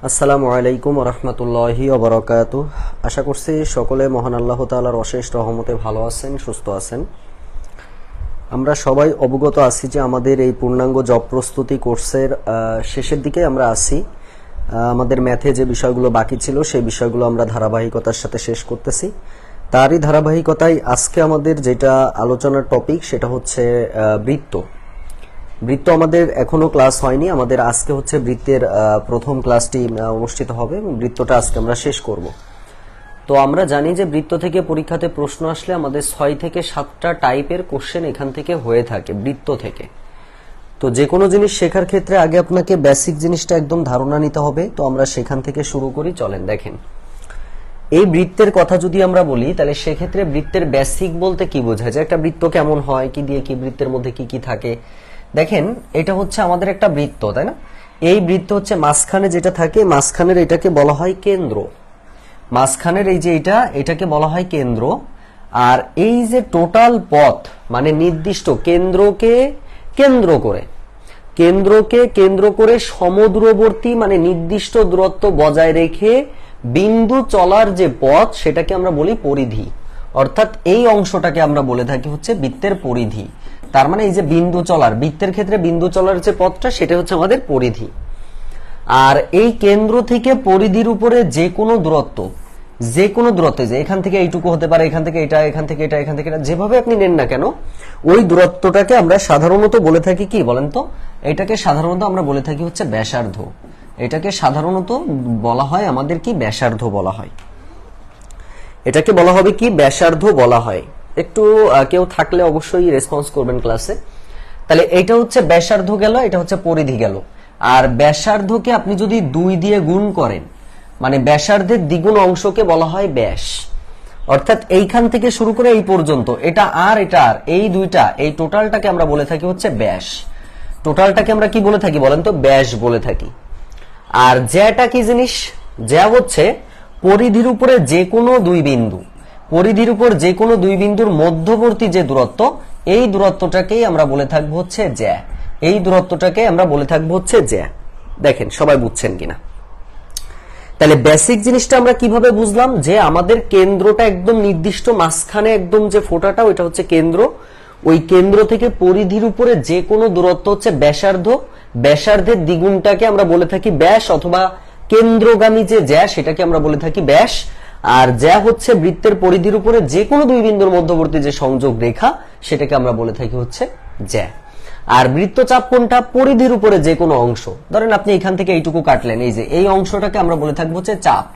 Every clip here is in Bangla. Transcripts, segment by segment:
আসসালামু আলাইকুম ওয়া রাহমাতুল্লাহি ওয়া বারাকাতুহু। আশা করছি সকলে মহান আল্লাহ তাআলার অশেষ রহমতে ভালো আছেন, সুস্থ আছেন। আমরা সবাই অবগত আছি যে আমাদের এই পূর্ণাঙ্গ জব প্রস্তুতি কোর্সের শেষের দিকে আমরা আছি। আমাদের ম্যাথে যে বিষয়গুলো বাকি ছিল সেই বিষয়গুলো আমরা ধারাবাহিকতার সাথে শেষ করতেছি। তারই ধারাবাহিকতায় আজকে আমাদের যেটা আলোচনার টপিক সেটা হচ্ছে বৃত্ত। বৃত্ত আমাদের এখনো ক্লাস হয়নি, আমাদের আজকে হচ্ছে বৃত্তের প্রথম ক্লাসটি অনুষ্ঠিত হবে এবং বৃত্তটা আজকে আমরা শেষ করব। তো আমরা জানি যে বৃত্ত থেকে পরীক্ষাতে প্রশ্ন আসলে আমাদের 6 থেকে 7টা টাইপের কোশ্চেন এখান থেকে হয়ে থাকে বৃত্ত থেকে। তো যে কোনো জিনিস শেখার ক্ষেত্রে আগে আপনাকে বেসিক জিনিসটা একদম ধারণা নিতে হবে। তো আমরা সেখান থেকে শুরু করি, চলেন দেখেন। এই বৃত্তের কথা যদি আমরা বলি তাহলে সেক্ষেত্রে বৃত্তের বেসিক বলতে কি বোঝায়, যে একটা বৃত্ত কেমন হয়, কি দিয়ে কি, বৃত্তের মধ্যে কি কি থাকে। দেখেন এটা হচ্ছে আমাদের একটা বৃত্ত, তাই না? এই বৃত্ত হচ্ছে মাঝখানে যেটা থাকে, মাঝখানের এটাকে বলা হয় কেন্দ্র। মাঝখানের এই যে এটাকে বলা হয় কেন্দ্র। আর এই যে টোটাল পথ মানে নির্দিষ্ট কেন্দ্রকে কেন্দ্র করে সমদূরবর্তী মানে নির্দিষ্ট দূরত্ব বজায় রেখে বিন্দু চলার যে পথ সেটাকে আমরা বলি পরিধি। অর্থাৎ এই অংশটাকে আমরা বলে থাকি হচ্ছে বৃত্তের পরিধি। তার মানে এই যে বিন্দু চলার, বৃত্তের ক্ষেত্রে বিন্দু চলার যে পথটা সেটা হচ্ছে আমাদের পরিধি। আর এই কেন্দ্র থেকে পরিধির উপরে যে কোনো দূরত্ব যে এখান থেকে এইটুকু হতে পারে, এখান থেকে এটা, এখান থেকে এটা, এখান থেকে এটা, যেভাবে আপনি নেন না কেন, ওই দূরত্বটাকে আমরা সাধারণত বলে থাকি কি বলেন তো? এটাকে সাধারণত আমরা বলে থাকি হচ্ছে ব্যাসার্ধ। এটাকে সাধারণত বলা হয় আমাদের কি ব্যাসার্ধ বলা হয়। এটাকে বলা হবে কি ব্যাসার্ধ বলা হয়। একটু কেউ থাকলে অবশ্যই রেসপন্স করবেন ক্লাসে। তাহলে এটা হচ্ছে ব্যাসার্ধ গেল, এটা হচ্ছে পরিধি গেল। আর ব্যাসার্ধকে আপনি যদি 2 দিয়ে গুণ করেন মানে ব্যাসার্ধের দ্বিগুণ অংশকে বলা হয় ব্যাস। অর্থাৎ এইখান থেকে শুরু করে এই পর্যন্ত এটা আর এই দুইটা, এই টোটালটাকে আমরা বলে থাকি হচ্ছে ব্যাস। টোটালটাকে আমরা কি বলে থাকি বলেন তো? ব্যাস বলে থাকি। আর জ্যাটা কি জিনিস? জ্যা হচ্ছে পরিধির উপরে যে কোনো দুই বিন্দু, পরিধির উপর যে কোনো দুই বিন্দুর মধ্যবর্তী যে দূরত্ব, এই দূরত্বটাকেই আমরা বলে থাকবো হচ্ছে জ্যা। এই দূরত্বটাকে আমরা বলে থাকবো হচ্ছে জ্যা। দেখেন সবাই বুঝছেন কিনা। তাহলে বেসিক জিনিসটা আমরা কিভাবে বুঝলাম, যে আমাদের কেন্দ্রটা একদম নির্দিষ্ট মাঝখানে একদম যে ফোঁটাটা ওইটা হচ্ছে কেন্দ্র। ওই কেন্দ্র থেকে পরিধির উপরে যে কোনো দূরত্ব হচ্ছে ব্যাসার্ধ। ব্যাসার্ধের দ্বিগুণটাকে আমরা বলে থাকি ব্যাস, অথবা কেন্দ্রগামী যে জ্যা সেটাকে আমরা বলে থাকি ব্যাস। আর জ্যা হচ্ছে বৃত্তের পরিধির উপরে যে কোনো দুই বিন্দুর মধ্যবর্তী যে সংযোগ রেখা সেটাকে আমরা বলে থাকি হচ্ছে জ্যা। আর বৃত্তচাপ কোনটা? পরিধির উপরে যে কোনো অংশ। ধরেন আপনি এখান থেকে এইটুকু কাটলেন, এই যে এই অংশটাকে আমরা বলে থাকবো হচ্ছে চাপ।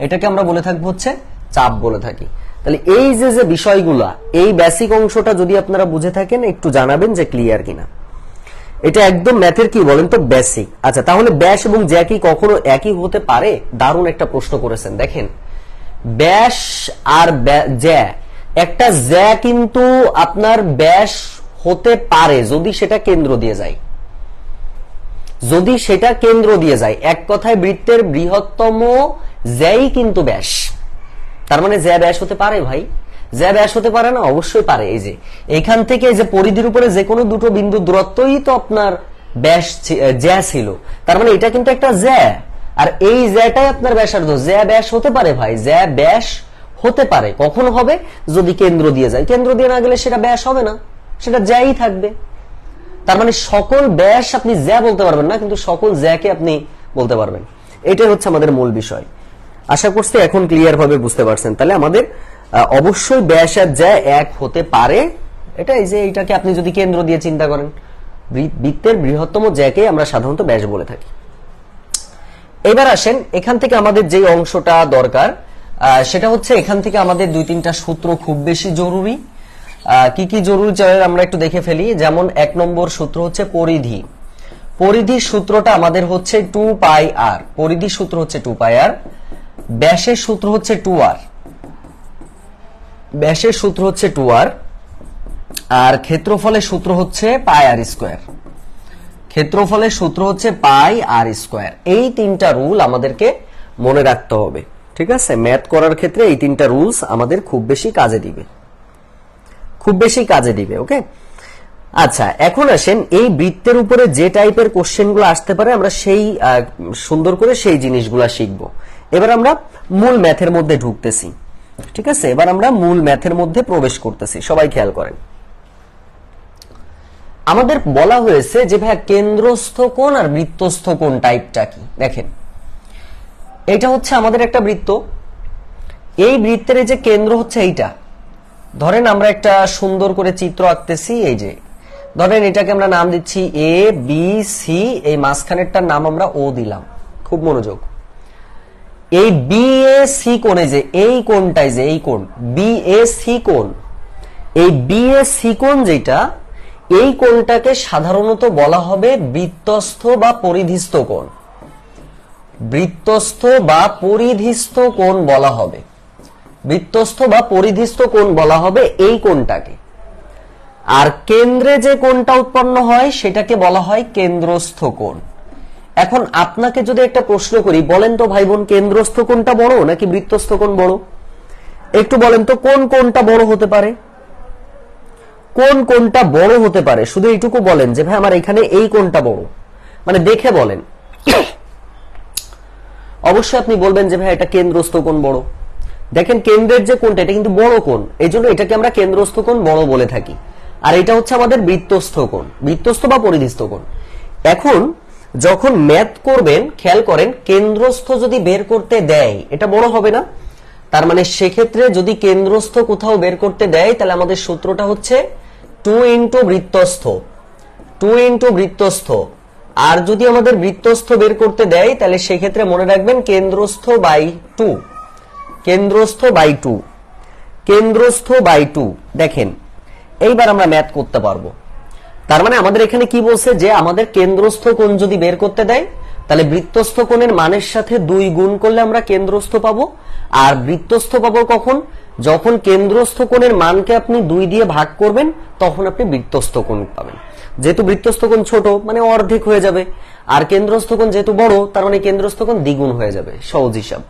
এটাকে আমরা বলে থাকবো হচ্ছে চাপ বলে থাকি। তাহলে এই যে যে বিষয়গুলা, এই বেসিক অংশটা যদি আপনারা বুঝে থাকেন একটু জানাবেন যে ক্লিয়ার কিনা। এটা একদম ম্যাথের কি বলেন তো বেসিক। আচ্ছা, তাহলে ব্যাস এবং জ্যা কি কখনো একই হতে পারে? দারুণ একটা প্রশ্ন করেছেন। দেখেন ব্যাস আর জ্যা, একটা জ্যা কিন্তু আপনার ব্যাস হতে পারে যদি সেটা কেন্দ্র দিয়ে যায়। যদি সেটা কেন্দ্র দিয়ে যায়, এক কথায় বৃত্তের বৃহত্তম জ্যাই কিন্তু ব্যাস। তার মানে জ্যা ব্যাস হতে পারে ভাই। জ্যা ব্যাস হতে পারে না? অবশ্যই পারে। এই যে এখান থেকে এই যে পরিধির উপরে যে কোনো দুটো বিন্দু দূরত্বই তো আপনার ব্যাস জ্যা ছিল। তার মানে এটা কিন্তু একটা জ্যা। আর এই জ্যাটাই আপনার ব্যাসার্ধ। জ্যা ব্যাস হতে পারে ভাই, জ্যা ব্যাস হতে পারে। কখন হবে? যদি কেন্দ্র দিয়ে যায়। কেন্দ্র দিয়ে না গেলে সেটা ব্যাস হবে না, সেটা জ্যাই থাকবে। তার মানে সকল ব্যাস আপনি জ্যা বলতে পারবেন না, কিন্তু সকল জ্যাকে আপনি বলতে পারবেন। এটাই হচ্ছে আমাদের মূল বিষয়। আশা করছি এখন ক্লিয়ার ভাবে বুঝতে পারছেন। তাহলে আমাদের অবশ্যই ব্যাস আর জ্যা এক হতে পারে। এটা এই যে এইটাকে আপনি যদি কেন্দ্র দিয়ে চিন্তা করেন, বৃত্তের বৃহত্তম জ্যাকে আমরা সাধারণত ব্যাস বলে থাকি। এবার আসেন, এখান থেকে আমাদের যে অংশটা দরকার সেটা হচ্ছে এখান থেকে আমাদের 2-3টা সূত্র খুব বেশি জরুরি। কি কি জরুরি আমরা একটু দেখে ফেলি। যেমন 1 নম্বর সূত্র হচ্ছে পরিধি। পরিধির সূত্রটা আমাদের হচ্ছে 2πr। পরিধির সূত্র হচ্ছে 2πr। ব্যাসের সূত্র হচ্ছে 2r। ব্যাসের সূত্র হচ্ছে 2r। আর ক্ষেত্রফলের সূত্র হচ্ছে πr²। ক্ষেত্রফলের সূত্র হচ্ছে πr²। এই 3টা রুল আমাদেরকে মনে রাখতে হবে, ঠিক আছে? ম্যাথ করার ক্ষেত্রে এই 3টা রুলস আমাদের খুব বেশি কাজে দিবে, খুব বেশি কাজে দিবে। ওকে, আচ্ছা, এখন আসেন এই বৃত্তের উপরে যে টাইপের কোশ্চেনগুলো আসতে পারে আমরা সেই সুন্দর করে সেই জিনিসগুলো শিখব। এবার আমরা মূল ম্যাথের মধ্যে ঢুকতেছি, ঠিক আছে? এবার আমরা মূল ম্যাথের মধ্যে প্রবেশ করতেছি, সবাই খেয়াল করেন। আমাদের বলা হয়েছে যে ভাই কেন্দ্রস্থ কোণ আর বৃত্তস্থ কোণ টাইপটা কি। দেখেন, এটা হচ্ছে আমাদের একটা বৃত্ত, এই বৃত্তের যে কেন্দ্র হচ্ছে এইটা। ধরেন আমরা একটা সুন্দর করে চিত্র আঁকতেছি, এই যে ধরেন এটাকে আমরা নাম দিচ্ছি এ বি সি, এই মাঝখানেরটার নাম আমরা ও দিলাম। খুব মনোযোগ। এই বি এ সি কোণে যে এই কোণটাই, যে এই কোণ বি এ সি কোণ, এই বি এ সি কোণ যেটা, এই কোণটাকে সাধারণত বলা হবে বৃত্তস্থ বা পরিধিস্থ কোণ। বৃত্তস্থ বা পরিধিস্থ কোণ বলা হবে, বৃত্তস্থ বা পরিধিস্থ কোণ বলা হবে এই কোণটাকে। আর কেন্দ্রে যে কোণটা উৎপন্ন হয় সেটাকে বলা হয় কেন্দ্রস্থ কোণ। এখন আপনাকে যদি একটা প্রশ্ন করি, বলেন তো ভাই বোন, কেন্দ্রস্থ কোণটা বড় নাকি বৃত্তস্থ কোণ বড়? একটু বলেন তো কোন কোণটা বড় হতে পারে? কোন কোণটা বড় হতে পারে শুধু এইটুকু বলেন যে ভাই আমার এখানে এই কোণটা বড়, মানে দেখে বলেন। অবশ্যই আপনি বলবেন যে ভাই এটা কেন্দ্রস্থ কোণ বড়। দেখেন কেন্দ্রের যে কোণটা এটা কিন্তু বড় কোণ, এই জন্য এটাকে আমরা কেন্দ্রস্থ কোণ বড় বলে থাকি। আর এটা হচ্ছে আমাদের বৃত্তস্থ কোণ, বৃত্তস্থ বা পরিধিস্থ কোণ। এখন যখন ম্যাথ করবেন খেয়াল করেন, কেন্দ্রস্থ যদি বের করতে দেয় এটা বড় হবে না? তার মানে সেক্ষেত্রে যদি কেন্দ্রস্থ কোথাও বের করতে দেয় তাহলে আমাদের সূত্রটা হচ্ছে 2 ইন্টু বৃত্তস্থ, 2 ইন্টু বৃত্তস্থ। আর যদি আমাদের বৃত্তস্থ বের করতে দেয় তাহলে সেক্ষেত্রে মনে রাখবেন কেন্দ্রস্থ বাই 2, কেন্দ্রস্থ বাই 2, কেন্দ্রস্থ বাই 2। দেখেন এইবার আমরা ম্যাথ করতে পারবো। তার মানে আমাদের এখানে কি বলছে যে আমাদের কেন্দ্রস্থ কোণ যদি বের করতে দেয় তাহলে বৃত্তস্থ কোণের মানের সাথে 2 গুণ করলে আমরা কেন্দ্রস্থ পাবো। আর বৃত্তস্থ পাবো কখন? যখন কেন্দ্রস্থ কোণের মানকে আপনি 2 দিয়ে ভাগ করবেন তখন আপনি বৃত্তস্থ কোণ পাবেন। যেহেতু বৃত্তস্থ কোণ ছোট মানে অর্ধেক হয়ে যাবে, আর কেন্দ্রস্থ কোণ যেহেতু বড় তার মানে কেন্দ্রস্থ কোণ দ্বিগুণ হয়ে যাবে। সহজ হিসাব।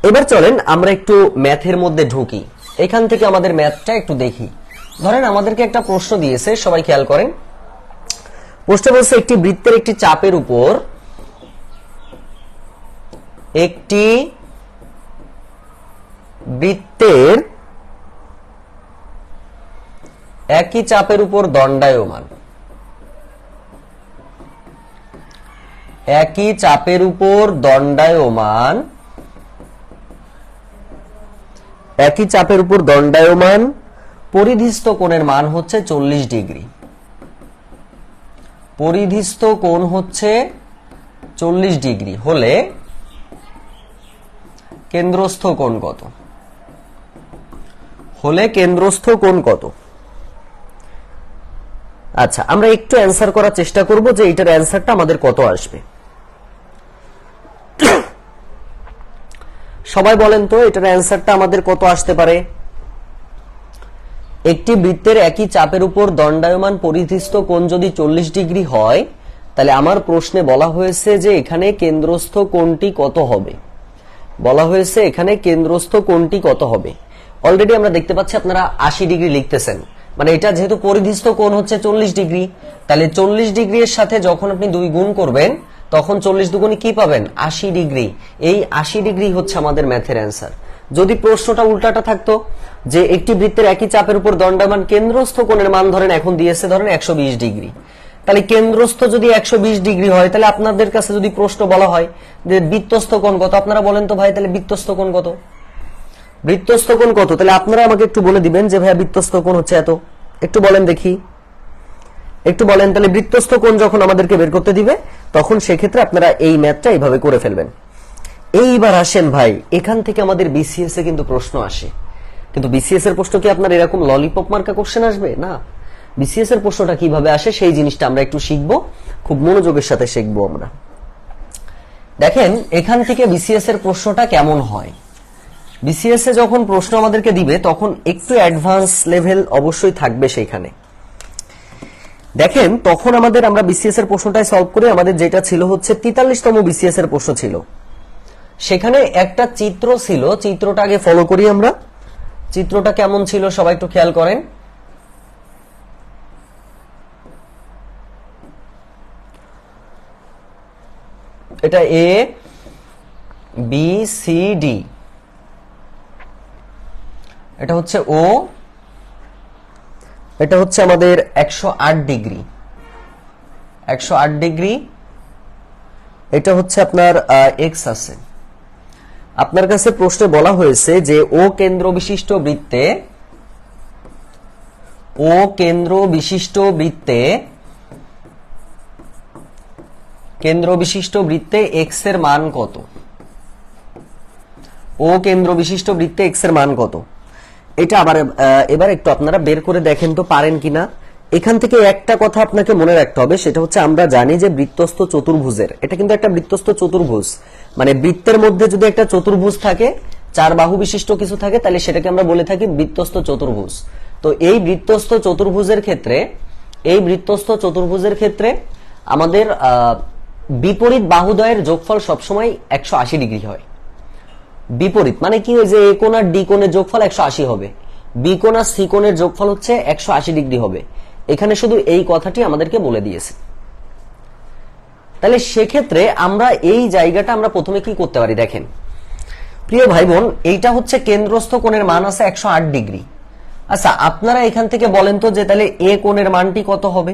এবার চলেন আমরা একটু ম্যাথের মধ্যে ঢুকি, এখান থেকে আমাদের ম্যাথটা একটু দেখি। ধরেন আমাদেরকে একটা প্রশ্ন দিয়েছে, সবাই খেয়াল করেন। প্রশ্ন বলছে একটি বৃত্তের একটি চাপের উপর একটি বৃত্তের একই চাপের উপর দণ্ডায়মান, একই চাপের উপর দণ্ডায়মান, একই চাপের উপর দণ্ডায়মান পরিধিস্থ কোণের মান হচ্ছে 40 ডিগ্রি। পরিধিস্থ কোণ হচ্ছে 40 ডিগ্রি হলে কেন্দ্রস্থ কোণ কত? হলে কেন্দ্রস্থ কোণ কত? আচ্ছা, আমরা একটু অ্যান্সার করার চেষ্টা করব যে এটার অ্যান্সারটা আমাদের কত আসবে। সবাই বলেন তো এটার অ্যান্সারটা আমাদের কত আসতে পারে? একটি বৃত্তের একই চাপের উপর দণ্ডায়মান পরিধিস্থ কোণ যদি 40 ডিগ্রি হয় তাহলে আমার প্রশ্নে বলা হয়েছে যে এখানে কেন্দ্রস্থ কোণটি কত হবে। বলা হয়েছে এখানে কেন্দ্রস্থ কোণটি কত হবে। অলরেডি আমরা দেখতে পাচ্ছি আপনারা 80 ডিগ্রি লিখতেছেন, মানে এটা যেহেতু পরিধিস্থ কোণ হচ্ছে 40 ডিগ্রি, তাহলে 40 ডিগ্রি এর সাথে যখন আপনি 2 গুণ করবেন তখন 40 দুগুণে কি পাবেন? 80 ডিগ্রি। এই 80 ডিগ্রি হচ্ছে আমাদের ম্যাথের অ্যান্সার। যদি প্রশ্নটা উল্টাটা থাকতো যে একটি বৃত্তের একই চাপের উপর দণ্ডায়মান কেন্দ্রস্থ কোণের মান ধরেন এখন দিয়েছে ধরেন 120 ডিগ্রি, তাহলে কেন্দ্রস্থ যদি 120 ডিগ্রি হয় তাহলে আপনাদের কাছে যদি প্রশ্ন বলা হয় যে বৃত্তস্থ কোণ কত, আপনারা বলেন তো ভাই তাহলে বৃত্তস্থ কোণ কত? বৃত্তস্থ কোণ কত? তাহলে আপনারা আমাকে একটু বলে দিবেন যে ভাইয়া বৃত্তস্থ কোণ হচ্ছে এত। একটু বলেন দেখি, একটু বলেন। তাহলে বৃত্তস্থ কোণ যখন আমাদেরকে বের করতে দিবে তখন সেক্ষেত্রে আপনারা এই ম্যাথটা এইভাবে করে ফেলবেন। এইবার আসেন ভাই, এখান থেকে আমাদের বিসিএস এ কিন্তু প্রশ্ন আসে, কিন্তু বিসিএস এর প্রশ্ন কি আপনার এরকম ললিপপ মার্কা কোশ্চেন আসবে? না। বিসিএস এর প্রশ্নটা কিভাবে আসে সেই জিনিসটা আমরা একটু শিখবো, খুব মনোযোগের সাথে শিখবো আমরা। দেখেন এখান থেকে বিসিএস এর প্রশ্নটা কেমন হয়। বিসিএস এ যখন প্রশ্ন আমাদেরকে দিবে তখন একটু অ্যাডভান্স লেভেল অবশ্যই থাকবে সেইখানে। দেখেন তখন আমরা বিসিএস এর প্রশ্নটাই সলভ করে আমাদের যেটা ছিল হচ্ছে 43তম বিসিএস এর প্রশ্ন ছিল। সেখানে একটা চিত্র ছিল, চিত্রটা আগে ফলো করি আমরা। চিত্রটা কেমন ছিল সবাই একটু খেয়াল করেন। এটা এ বি সি ডি, এটা হচ্ছে ও, এটা হচ্ছে আমাদের 108 ডিগ্রি, 108 ডিগ্রি। এটা হচ্ছে আপনার এক্স আছে। আপনার কাছে প্রশ্নে বলা হয়েছে যে ও কেন্দ্র বিশিষ্ট বৃত্তে, ও কেন্দ্র বিশিষ্ট বৃত্তে, কেন্দ্র বিশিষ্ট বৃত্তে এক্স এর মান কত? ও কেন্দ্র বিশিষ্ট বৃত্তে এক্স এর মান কত? এটা আবার এবার একটু আপনারা বের করে দেখেন তো পারেন কিনা। এখান থেকে একটা কথা আপনাকে মনে রাখতে হবে, সেটা হচ্ছে আমরা জানি যে বৃত্তস্থ চতুর্ভুজের, এটা কিন্তু একটা বৃত্তস্থ চতুর্ভুজ, মানে বৃত্তের মধ্যে যদি একটা চতুর্ভুজ থাকে, চার বাহু বিশিষ্ট কিছু থাকে, তাহলে সেটাকে আমরা বলে থাকি বৃত্তস্থ চতুর্ভুজ। তো এই বৃত্তস্থ চতুর্ভুজের ক্ষেত্রে, এই বৃত্তস্থ চতুর্ভুজের ক্ষেত্রে আমাদের বিপরীত বাহুদ্বয়ের যোগফল সবসময় 180 ডিগ্রি হয়। বিপরীত মানে কি, ওই যে এ কোণ আর ডি কোণের যোগফল 180 হবে, বি কোণ আর সি কোণের যোগফল হচ্ছে 180 ডিগ্রি হবে। এখানে শুধু এই কথাটি আমাদেরকে বলে দিয়েছে। তাহলে সেক্ষেত্রে আমরা এই জায়গাটা আমরা প্রথমে কি করতে পারি দেখেন প্রিয় ভাই বোন, এইটা হচ্ছে কেন্দ্রস্থ কোণের মান আছে 108 ডিগ্রি। আচ্ছা আপনারা এখান থেকে বলেন তো যে তাহলে এ কোণের মানটি কত হবে?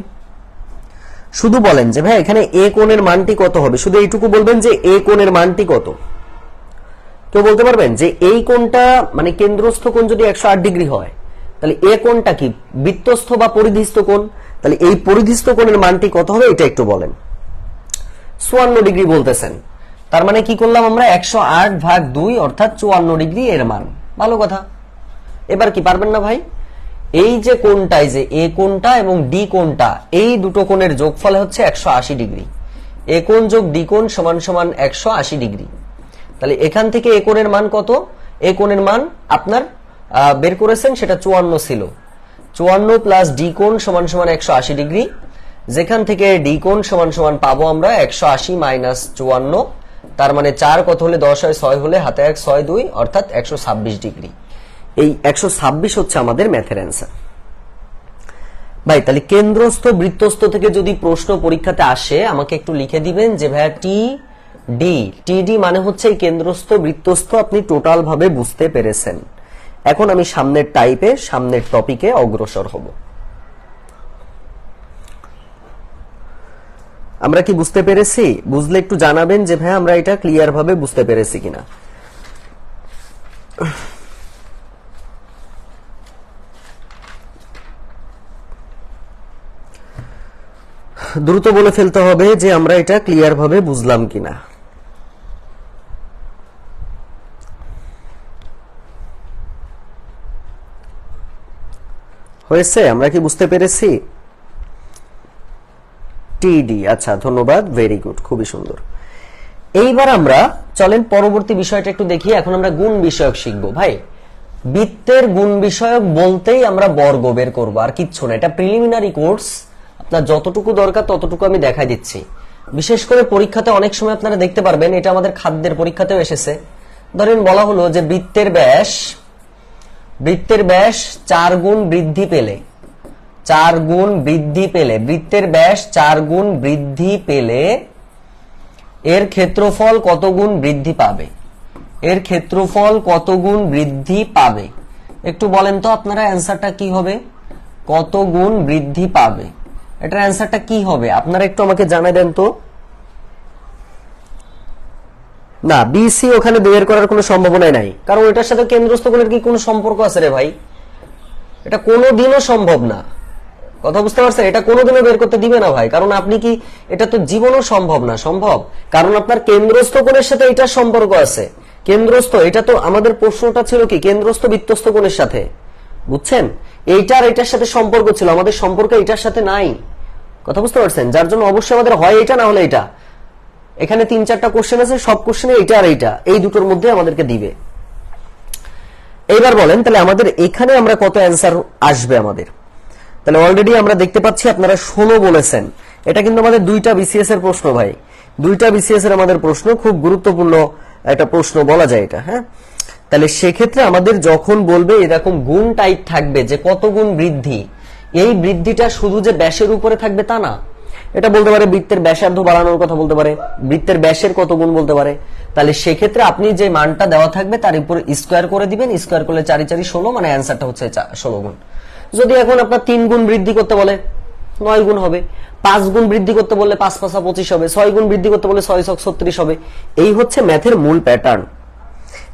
শুধু বলেন যে ভাই এখানে এ কোণের মানটি কত হবে, শুধু এইটুকু বলবেন যে এ কোণের মানটি কত। কেউ বলতে পারবেন যে এই কোণটা মানে কেন্দ্রস্থ কোণ যদি 108 ডিগ্রি হয়, তাহলে এ কোণটা কি বৃত্তস্থ বা পরিধিস্থ কোণ? তাহলে এই পরিধিস্থ কোণের মানটি কত হবে এটা একটু বলেন। 54 ডিগ্রি বলতেছেন, তার মানে কি করলাম আমরা 108/2 অর্থাৎ 54 ডিগ্রি এর মান। ভালো কথা। এবার কি পারবেন না ভাই, এই যে কোণটাই যে এ কোণটা এবং ডি কোণটা, এই দুটো কোণের যোগফল হচ্ছে 180 ডিগ্রি। এ কোণ যোগ ডি কোণ সমান সমান 180 ডিগ্রি। তাহলে এখান থেকে এ কোণের মান কত? এ কোণের মান আপনার বের করেছেন সেটা 54 ছিল। 54 প্লাস ডি কোণ সমান সমান 180 ডিগ্রি, যেখান থেকে ডি কোণ সমান সমান পাবো আমরা 180 মাইনাস 54, তার মানে 4 কত হলে 10 হয়, 6 হলে হাতে 1 6 2 অর্থাৎ 126 ডিগ্রি। এই 126 হচ্ছে আমাদের ম্যাথের অ্যান্সার। ভাই তাহলে কেন্দ্রস্থ বৃত্তস্থ থেকে যদি প্রশ্ন পরীক্ষাতে আসে আমাকে একটু লিখে দিবেন যে ভাইয়া টিডি মানে হচ্ছে এই কেন্দ্রস্থ বৃত্তস্থ, আপনি টোটাল ভাবে বুঝতে পেরেছেন। এখন আমি সামনের টাইপে সামনের টপিকে অগ্রসর হব। আমরা কি বুঝতে পেরেছি? বুঝলে একটু জানাবেন যে ভাই আমরা এটা ক্লিয়ার ভাবে বুঝতে পেরেছি কিনা। দ্রুত বলে ফেলতে হবে যে আমরা এটা ক্লিয়ার ভাবে বুঝলাম কিনা। হয়েছে? আমরা কি বুঝতে পেরেছি? টিডি, আচ্ছা ধন্যবাদ, ভেরি গুড, খুবই সুন্দর। এইবার আমরা চলেন পরবর্তী বিষয়টা একটু দেখি। এখন আমরা গুণ বিষয়ক শিখবো। ভাই বৃত্তের গুণ বিষয়ক বলতেই আমরা বর্গ বের করবো, আর কিচ্ছু না। এটা প্রিলিমিনারি কোর্স, আপনার যতটুকু দরকার ততটুকু আমি দেখাই দিচ্ছি। বিশেষ করে পরীক্ষাতে অনেক সময় আপনারা দেখতে পারবেন, এটা আমাদের খাদ্যের পরীক্ষাতেও এসেছে। ধরেন বলা হলো যে বৃত্তের ব্যাস 4 গুণ বৃদ্ধি পেলে, 4 গুণ বৃদ্ধি পেলে, বৃত্তের ব্যাস 4 গুণ বৃদ্ধি পেলে এর ক্ষেত্রফল কত গুণ বৃদ্ধি পাবে? এর ক্ষেত্রফল কত গুণ বৃদ্ধি পাবে? একটু বলেন তো আপনারা অ্যান্সারটা কি হবে? কত গুণ বৃদ্ধি পাবে, এটার অ্যান্সারটা কি হবে আপনারা একটু আমাকে জানাই দেন তো। না, বিসি ওখানে বের করার কোনো সম্ভাবনাই নাই, কারণ এটার সাথে কেন্দ্রস্থ কোণের কি কোনো সম্পর্ক আছে রে ভাই? এটা কোনোদিনও সম্ভব না। কথা বুঝতে পারছেন? এটা কোনোদিনও বের করতে দিবে না ভাই, কারণ আপনি কি, এটা তো জীবনও সম্ভব না। সম্ভব কারণ আপনার কেন্দ্রস্থ কোণের সাথে এটার সম্পর্ক আছে। কেন্দ্রস্থ, এটা তো আমাদের প্রশ্নটা ছিল কি কেন্দ্রস্থ বৃত্তস্থ কোণের সাথে, বুঝছেন? এইটার এটার সাথে সম্পর্ক ছিল, আমাদের সম্পর্ক এটার সাথে নাই। কথা বুঝতে পারছেন? যার জন্য অবশ্যই আমাদের হয় এটা, না হলে এটা। এখানে 3-4টা কোশ্চেন আছে, সব কোশ্চেনে এইটা আর এইটা, এই দুটোর মধ্যে আমাদেরকে দিবে। এইবার বলেন তাহলে আমাদের এখানে আমরা কত অ্যান্সার আসবে আমাদের? তাহলে অলরেডি আমরা দেখতে পাচ্ছি আপনারা 16 বলেছেন। এটা কিন্তু আমাদের 2টা বিসিএস এর প্রশ্ন ভাই, 2টা বিসিএস এর আমাদের প্রশ্ন, খুব গুরুত্বপূর্ণ একটা প্রশ্ন বলা যায় এটা। হ্যাঁ, তাহলে সেক্ষেত্রে আমাদের যখন বলবে এরকম গুণ টাইপ থাকবে যে কত গুণ বৃদ্ধি, এই বৃদ্ধিটা শুধু যে ব্যাসের উপরে থাকবে তা না, এটা বলতে পারে বৃত্তের ব্যাসার্ধ বাড়ানোর কথা বলতে পারে, বৃত্তের ব্যাসের কত গুণ বলতে পারে। তাহলে সেক্ষেত্রে আপনি যে মানটা দেওয়া থাকবে তার উপর স্কোয়ার করে দিবেন, স্কোয়ার করলে 4 4 16, মানে অ্যান্সারটা হচ্ছে 16 গুণ। যদি এখন আপনার 3 গুণ বৃদ্ধি করতে বলে 9 গুণ হবে, 5 গুণ বৃদ্ধি করতে বললে 5 5 25 হবে, 6 গুণ বৃদ্ধি করতে বললে 6 6 36 হবে। এই হচ্ছে ম্যাথের মূল প্যাটার্ন।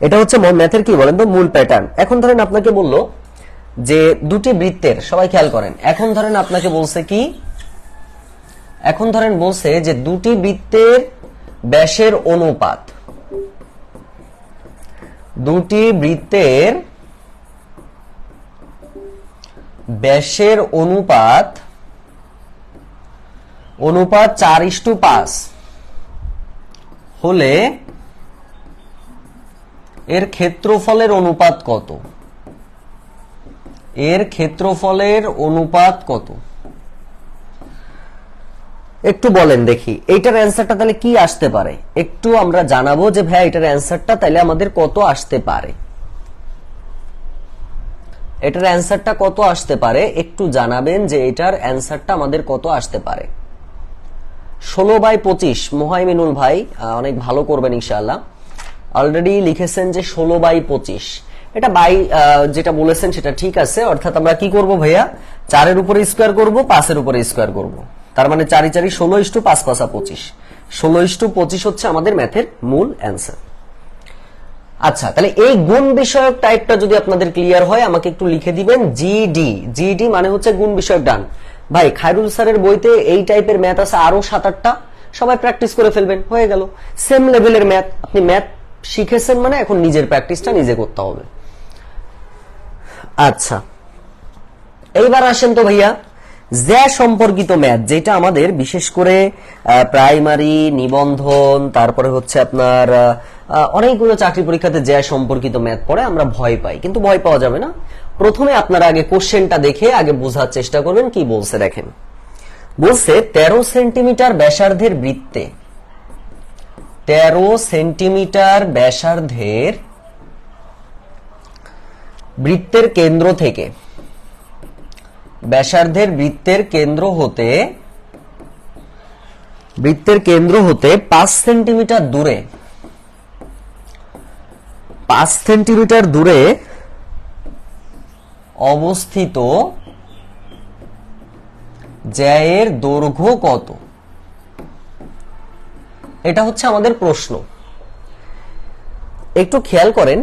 এটা হচ্ছে ম্যাথের কি বলেন তো মূল প্যাটার্ন। এখন ধরেন আপনাকে বললো যে দুটি বৃত্তের, সবাই খেয়াল করেন, এখন ধরেন আপনাকে বলছে কি, এখন ধরেন বলছে যে দুটি বৃত্তের ব্যাসের অনুপাত, দুটি বৃত্তের ব্যাসের অনুপাত 4:5 হলে এর ক্ষেত্রফলের অনুপাত কত? এর ক্ষেত্রফলের অনুপাত কত? একটু বলেন দেখি এইটার অ্যান্সারটা তাহলে কি আসতে পারে, একটু আমরা জানাবো যে ভাই এটার অ্যান্সারটা তাহলে আমাদের কত আসতে পারে, এটার অ্যান্সারটা কত আসতে পারে একটু জানাবেন যে এটার অ্যান্সারটা আমাদের কত আসতে পারে। 16/25 মোহাইমিনুল ভাই অনেক ভালো করবেন ইনশাআল্লাহ, অলরেডি লিখেছেন যে 16/25। এটা যেটা বলেছেন সেটা ঠিক আছে, অর্থাৎ আমরা কি করব ভাইয়া, 4 এর উপরে স্কোয়ার করব, 5 এর উপরে স্কোয়ার করব, তার মানে 4 4 16 5 5 25, 16:25 হচ্ছে আমাদের ম্যাথের মূল অ্যান্সার। আচ্ছা, তাহলে এই গুণ বিষয়ক টাইপটা যদি আপনাদের ক্লিয়ার হয় আমাকে একটু লিখে দিবেন জিডি। জিডি মানে হচ্ছে গুণ বিষয়ক ডান। ভাই খায়রুল স্যারের বইতে এই টাইপের ম্যাথ আছে আরো 7-8টা, সবাই প্র্যাকটিস করে ফেলবেন, হয়ে গেল। সেম লেভেলের ম্যাথ, আপনি ম্যাথ শিখেছেন মানে এখন নিজের প্র্যাকটিসটা নিজে করতে হবে। আচ্ছা, এইবার আসেন তো ভাইয়া জ্যা সম্পর্কিত ম্যাথ, যেটা আমাদের বিশেষ করে প্রাইমারি, নিবন্ধন, তারপরে হচ্ছে আপনার অনেকগুলো চাকরি পরীক্ষাতে জ্যা সম্পর্কিত ম্যাথ পড়ে আমরা ভয় পাই, কিন্তু ভয় পাওয়া যাবে না। প্রথমে আপনারা আগে কোশ্চেনটা দেখে আগে বোঝার চেষ্টা করবেন কি বলছে। দেখেন বলছে 13 সেন্টিমিটার ব্যাসার্ধের বৃত্তে, 13 সেন্টিমিটার ব্যাসার্ধের বৃত্তের কেন্দ্র থেকে, ব্যাসার্ধের বৃত্তের কেন্দ্র হতে 5 সেন্টিমিটার দূরে, 5 সেন্টিমিটার দূরে অবস্থিত জ্যায়ের দৈর্ঘ্য কত? এটা হচ্ছে আমাদের প্রশ্ন। একটু খেয়াল করেন,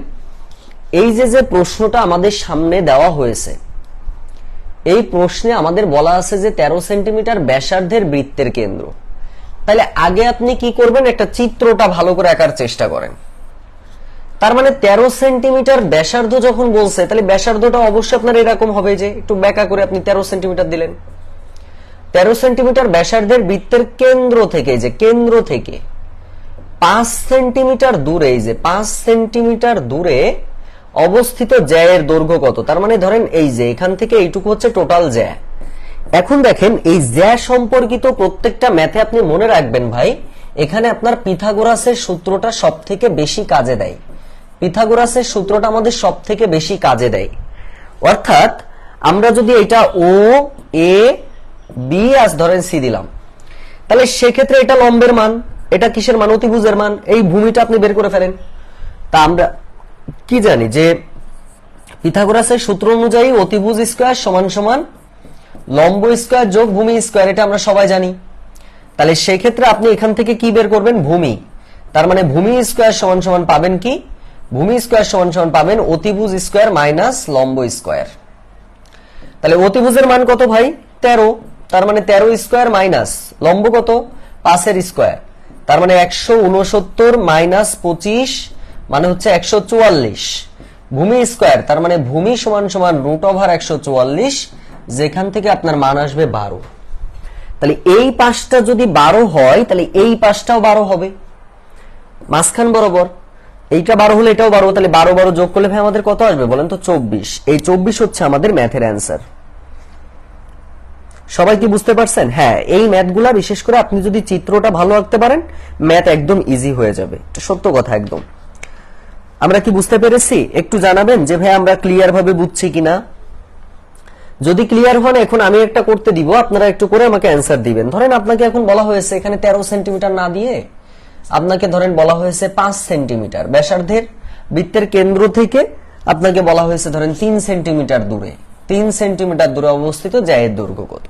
এই যে প্রশ্নটা আমাদের সামনে দেওয়া হয়েছে, এই প্রশ্নে আমাদের বলা আছে যে 13 সেন্টিমিটার ব্যাসার্ধের বৃত্তের কেন্দ্র। তাহলে আগে আপনি কি করবেন, একটা চিত্রটা ভালো করে আঁকার চেষ্টা করেন। তার মানে 13 সেন্টিমিটার ব্যাসার্ধ যখন বলছে, তাহলে ব্যাসার্ধটা অবশ্যই আপনার এরকম হবে, যে একটু ব্যাকা করে আপনি 13 সেন্টিমিটার দিলেন। 13 সেন্টিমিটার ব্যাসার্ধের বৃত্তের কেন্দ্র থেকে, যে কেন্দ্র থেকে 5 সেন্টিমিটার দূরে, এই যে 5 সেন্টিমিটার দূরে অবস্থিত জ্যায়ের দৈর্ঘ্য কত? তার মানে ধরেন এই যে এখান থেকে এইটুকু হচ্ছে টোটাল জ্যা। এখন দেখেন এই জ্যা সম্পর্কিত প্রত্যেকটা ম্যাথে আপনি মনে রাখবেন ভাই, এখানে আপনার পিথাগোরাসের সূত্রটা সব থেকে বেশি কাজে দেয়। পিথাগোরাসের সূত্রটা আমাদের সব থেকে বেশি কাজে দেয়। অর্থাৎ আমরা যদি এটা ও এ বি আস ধরেন সি দিলাম, তাহলে সেক্ষেত্রে এটা লম্বের মান, এটা কিসের মান? অতিভুজের মান। এই ভূমিটা আপনি বের করে ফেলেন। তা আমরা কি জানি যে পিথাগোরাসের সূত্র অনুযায়ী অতিভুজ স্কয়ার সমান সমান লম্ব স্কয়ার যোগ ভূমি স্কয়ার, এটা আমরা সবাই জানি। তাহলে সেই ক্ষেত্রে আপনি এখান থেকে কি বের করবেন? ভূমি। তার মানে ভূমি স্কয়ার সমান সমান পাবেন কি? ভূমি স্কয়ার সমান সমান পাবেন অতিভুজ স্কয়ার মাইনাস লম্ব স্কয়ার। তাহলে অতিভুজের মান কত ভাই? 13। তার মানে 13 স্কয়ার মাইনাস লম্ব কত? 5 এর স্কয়ার। তার মানে 169 মাইনাস 25 মানে হচ্ছে 144। ভূমি স্কয়ার, তার মানে ভূমি সমান সমান √144, যেখান থেকে আপনার মান আসবে 12। তাহলে এই পাশটা যদি 12 হয়, তাহলে এই পাশটাও 12 হবে মাঝখান বরাবর। এইটা 12 হলে এটাও 12, তাহলে 12 12 যোগ করলে ভাই আমাদের কত আসবে বলেন তো? 24। এই 24 হচ্ছে আমাদের ম্যাথের অ্যান্সার। সবাই কি বুঝতে পারছেন? হ্যাঁ, এই ম্যাথগুলা বিশেষ করে আপনি যদি চিত্রটা ভালো আঁকতে পারেন, ম্যাথ একদম ইজি হয়ে যাবে। সত্য কথা একদম। আমরা কি বুঝতে পেরেছি? একটু জানাবেন যে ভাই আমরা ক্লিয়ার ভাবে বুঝছি কিনা। যদি ক্লিয়ার হন এখন আমি একটা করতে দিব, আপনারা একটু করে আমাকে অ্যান্সার দিবেন। ধরেন আপনাকে এখন বলা হয়েছে এখানে 13 সেন্টিমিটার না দিয়ে আপনাকে ধরেন বলা হয়েছে 5 সেন্টিমিটার ব্যাসার্ধের বৃত্তের কেন্দ্র থেকে আপনাকে বলা হয়েছে ধরেন 3 সেন্টিমিটার দূরে, 3 সেন্টিমিটার দূরে অবস্থিত জ্যায়ের দৈর্ঘ্য কত।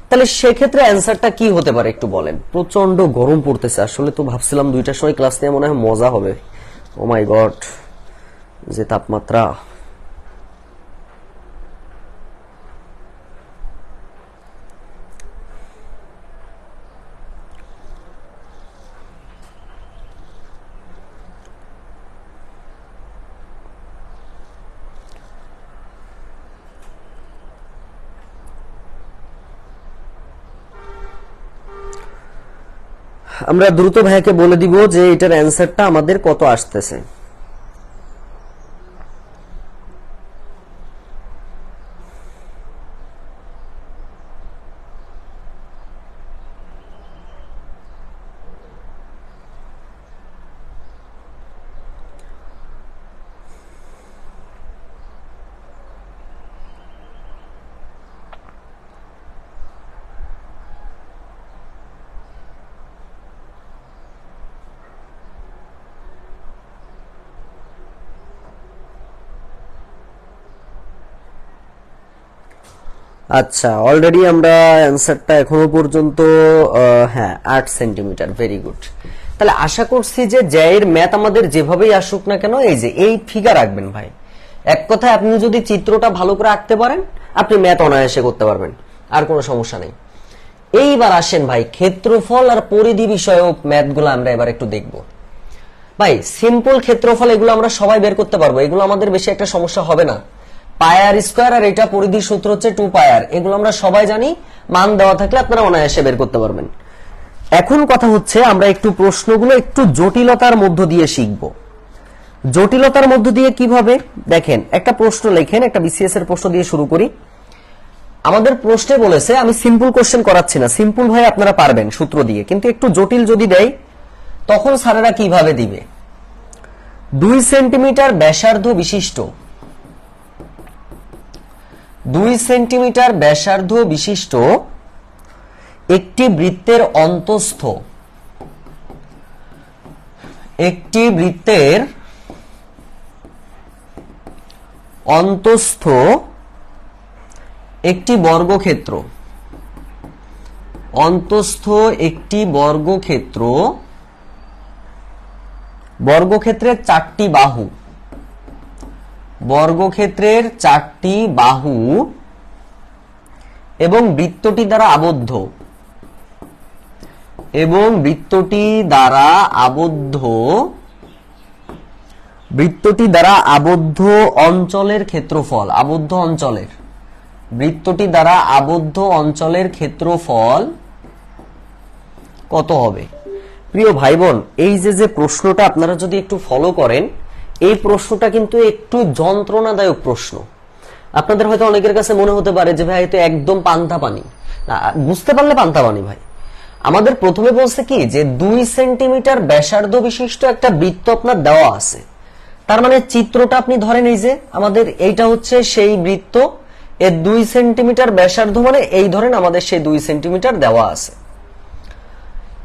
তাহলে সেক্ষেত্রে অ্যান্সারটা কি হতে পারে একটু বলেন। প্রচন্ড গরম পড়তেছে, আসলে তো ভাবছিলাম 2টার সময় ক্লাস নিয়ে মনে হয় মজা হবে। ও মাই গড, যে তাপমাত্রা! আমরা দ্রুত ভাইকে বলে দিব যে এটার অ্যান্সারটা আমাদের কত আসতেছে। আচ্ছা, অলরেডি আমরা অ্যান্সারটা এখনো পর্যন্ত হ্যাঁ 8 সেন্টিমিটার। Very good. তাহলে আশা করছি যে জ্যায়ের ম্যাথ আমাদের যেভাবেই আসুক না কেন এই যে এই ফিগার রাখবেন ভাই। এক কথায় আপনি যদি চিত্রটা ভালো করে আঁকতে পারেন আপনি ম্যাথ অনায়াসে করতে পারবেন, আর কোনো সমস্যা নেই। এইবার আসেন ভাই ক্ষেত্রফল আর পরিধি বিষয়ক ম্যাথগুলো আমরা এবার একটু দেখব। ভাই সিম্পল ক্ষেত্রফল এগুলো আমরা সবাই বের করতে পারবো, এগুলো আমাদের বেশি একটা সমস্যা হবে না। পাই আর স্কয়ার আর এটা পরিধির সূত্র হচ্ছে 2 পাই আর, এগুলো আমরা সবাই জানি, মান দেওয়া থাকলে আপনারা অনায়াসে বের করতে পারবেন। এখন কথা হচ্ছে আমরা একটু প্রশ্নগুলো একটু জটিলতার মধ্য দিয়ে শিখব। জটিলতার মধ্য দিয়ে কিভাবে দেখেন, একটা প্রশ্ন লেখেন, একটা বিসিএস এর প্রশ্ন দিয়ে শুরু করি। আমাদের প্রশ্নে বলেছে, আমি সিম্পল কোশ্চেন করাচ্ছি না, সিম্পল ভাই আপনারা পারবেন সূত্র দিয়ে, কিন্তু একটু জটিল যদি দেয় তখন স্যারেরা কিভাবে দিবে। 2 সেন্টিমিটার ব্যাসার্ধ বিশিষ্ট 2 সেন্টিমিটার ব্যাসার্ধ বিশিষ্ট একটি বৃত্তের অন্তঃস্থ একটি বর্গক্ষেত্র বর্গক্ষেত্রের 4টি বাহু এবং বৃত্তটি দ্বারা আবদ্ধ অঞ্চলের ক্ষেত্রফল কত হবে। প্রিয় ভাই বোন, এই যে প্রশ্নটা আপনারা যদি একটু ফলো করেন, এই প্রশ্নটা কিন্তু একটু যন্ত্রণাদায়ক প্রশ্ন। আপনাদের হয়তো অনেকের কাছে মনে হতে পারে যে ভাই এটা একদম পান্তা পানি, বুঝতে পারলে পান্তা পানি। ভাই আমাদের প্রথমে বলছে কি যে 2 সেন্টিমিটার ব্যাসার্ধ বিশিষ্ট একটা বৃত্ত আপনার দেওয়া আছে, তার মানে চিত্রটা আপনি ধরেন এই যে আমাদের এইটা হচ্ছে সেই বৃত্ত, এর 2 সেন্টিমিটার ব্যাসার্ধ মানে এই ধরেন আমাদের সেই 2 সেন্টিমিটার দেওয়া আছে।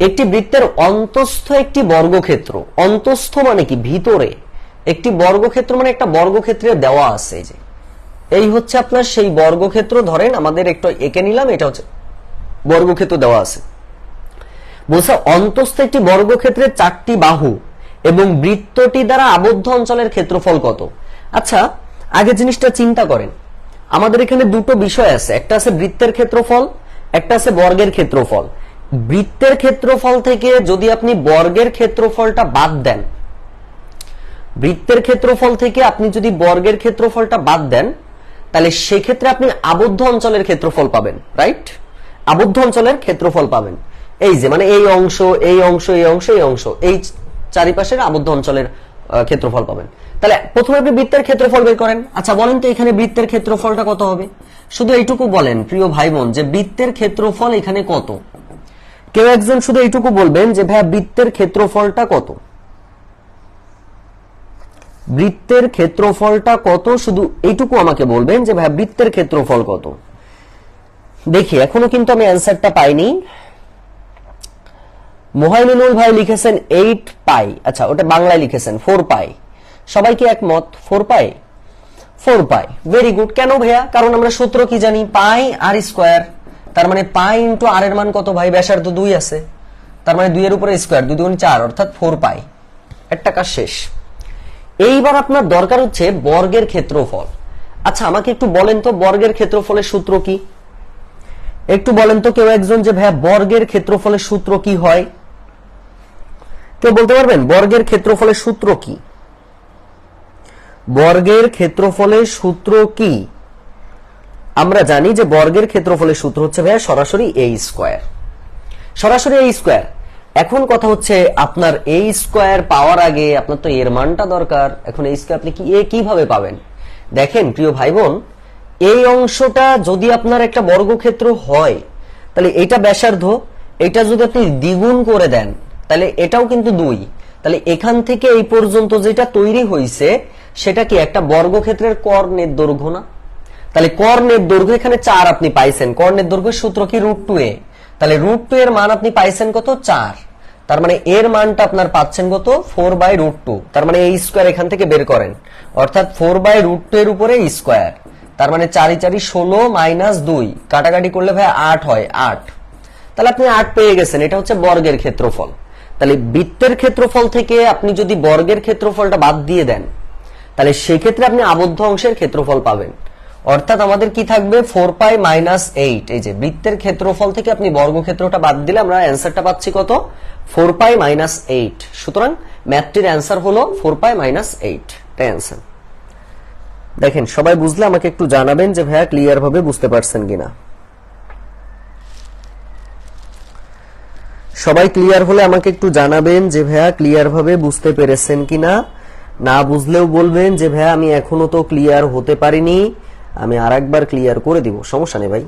একটি বৃত্তের অন্তঃস্থ একটি বর্গক্ষেত্র, অন্তঃস্থ মানে কি ভিতরে, একটি বর্গক্ষেত্র মানে একটা বর্গক্ষেত্রে দেওয়া আছে, যে এই হচ্ছে আপনার সেই বর্গক্ষেত্র। ধরেন আমাদের একটু এঁকে নিলাম, এটা হচ্ছে বর্গক্ষেত্র দেওয়া আছে। বলছে অন্তঃস্থ একটি বর্গক্ষেত্রের 4টি বাহু এবং বৃত্তটি দ্বারা আবদ্ধ অঞ্চলের ক্ষেত্রফল কত। আচ্ছা, আগে জিনিসটা চিন্তা করেন, আমাদের এখানে দুটো বিষয় আছে, একটা আছে বৃত্তের ক্ষেত্রফল, একটা আছে বর্গের ক্ষেত্রফল। বৃত্তের ক্ষেত্রফল থেকে যদি আপনি বর্গের ক্ষেত্রফলটা বাদ দেন, তাহলে সেক্ষেত্রে আপনি আবদ্ধ অঞ্চলের ক্ষেত্রফল পাবেন, রাইট? আবদ্ধ অঞ্চলের ক্ষেত্রফল পাবেন এই যে মানে এই অংশ, এই অংশ, এই অংশ, এই অংশ, এই চারিপাশের আবদ্ধ অঞ্চলের ক্ষেত্রফল পাবেন। তাহলে প্রথমে আপনি বৃত্তের ক্ষেত্রফল বের করেন। আচ্ছা বলেন তো এখানে বৃত্তের ক্ষেত্রফলটা কত হবে? শুধু এইটুকু বলেন প্রিয় ভাই বোন যে বৃত্তের ক্ষেত্রফল এখানে কত। কেউ একজন শুধু এইটুকু বলবেন যে ভাইয়া বৃত্তের ক্ষেত্রফলটা কত। বৃত্তের ক্ষেত্রফলটা কত, শুধু এইটুকু আমাকে বলবেন যে ভাই বৃত্তের ক্ষেত্রফল কত। দেখি এখনো কিন্তু আমি অ্যান্সারটা পাইনি। মোহাইমিনুল ভাই লিখেছেন 8 পাই, আচ্ছা ওটা বাংলায় লিখেছেন 4 পাই। সবাই কি একমত 4 পাই? 4 পাই, ভেরি গুড। কেন ভাইয়া? কারণ আমরা সূত্র কি জানি, পাই আর স্কয়ার। তার মানে পাই ইনটু আর এর মান কত ভাই? ব্যাসার্ধ 2 আছে, তার মানে 2 এর উপরে স্কয়ার, 2 2 4 অর্থাৎ 4 পাই। একটা কাজ শেষ। এইবার আপনার দরকার হচ্ছে বর্গের ক্ষেত্রফল। আচ্ছা আমাকে একটু বলেন তো বর্গের ক্ষেত্রফলের সূত্র কি? একটু বলেন তো কেউ একজন যে ভাইয়া বর্গের ক্ষেত্রফলের সূত্র কি হয়? কেউ বলতে পারবেন বর্গের ক্ষেত্রফলের সূত্র কি? বর্গের ক্ষেত্রফলের সূত্র কি? আমরা জানি যে বর্গের ক্ষেত্রফলের সূত্র হচ্ছে ভাইয়া সরাসরি a স্কয়ার, সরাসরি a স্কয়ার। এখন কথা হচ্ছে আপনার a স্কয়ার পাওয়ার আগে আপনার তো এর মানটা দরকার। এখন a স্কয়ার আপনি কি a কিভাবে পাবেন? দেখেন প্রিয় ভাই বোন, এই অংশটা যদি আপনার একটা বর্গক্ষেত্র হয় তাহলে এটা ব্যাসার্ধ, এটা যদি আপনি দ্বিগুণ করে দেন তাহলে এটাও কিন্তু 2। তাহলে এখান থেকে এই পর্যন্ত যেটা তৈরি হয়েছে সেটা কি একটা বর্গক্ষেত্রের কর্ণের দৈর্ঘ্য না? তাহলে কর্ণের দৈর্ঘ্য এখানে 4 আপনি পাইছেন। কর্ণের দৈর্ঘ্যের সূত্র কি √2a। তাহলে √2 এর মান আপনি পাইছেন কত? 4। তার মানে এর মানটা আপনার পাচ্ছেন কত? 4/√2। তার মানে a স্কয়ার এখান থেকে বের করেন, অর্থাৎ 4/√2 এর উপরে স্কয়ার। তার মানে 4 4 16 মাইনাস 2 কাটাকাটি করলে ভাই 8 হয়, 8। তাহলে আপনি 8 পেয়ে গেছেন। এটা হচ্ছে বর্গের ক্ষেত্রফল। তাহলে বৃত্তের ক্ষেত্রফল থেকে আপনি যদি বর্গের ক্ষেত্রফলটা বাদ দিয়ে দেন তাহলে সেক্ষেত্রে আপনি আবদ্ধ অংশের ক্ষেত্রফল পাবেন। অর্থাৎ আমাদের কি থাকবে? 4 পাই মাইনাস 8। এই যে বৃত্তের ক্ষেত্রফল থেকে আপনি বর্গক্ষেত্রটা বাদ দিলে আমরা অ্যান্সারটা পাচ্ছি কত? 4 পাই মাইনাস 8। সুতরাং ম্যাথটির অ্যান্সার হলো 4 পাই মাইনাস 8। এটাই অ্যান্সার। দেখেন সবাই বুঝলে আমাকে একটু জানাবেন যে ভাইয়া ক্লিয়ার ভাবে বুঝতে পারছেন কিনা। সবাই ক্লিয়ার হলে আমাকে একটু জানাবেন যে ভাইয়া ক্লিয়ার ভাবে বুঝতে পেরেছেন কিনা। না বুঝলেও বলবেন যে ভাইয়া আমি এখনো তো ক্লিয়ার হতে পারিনি, আমি আরেকবার ক্লিয়ার করে দিব, সমস্যা নেই ভাই।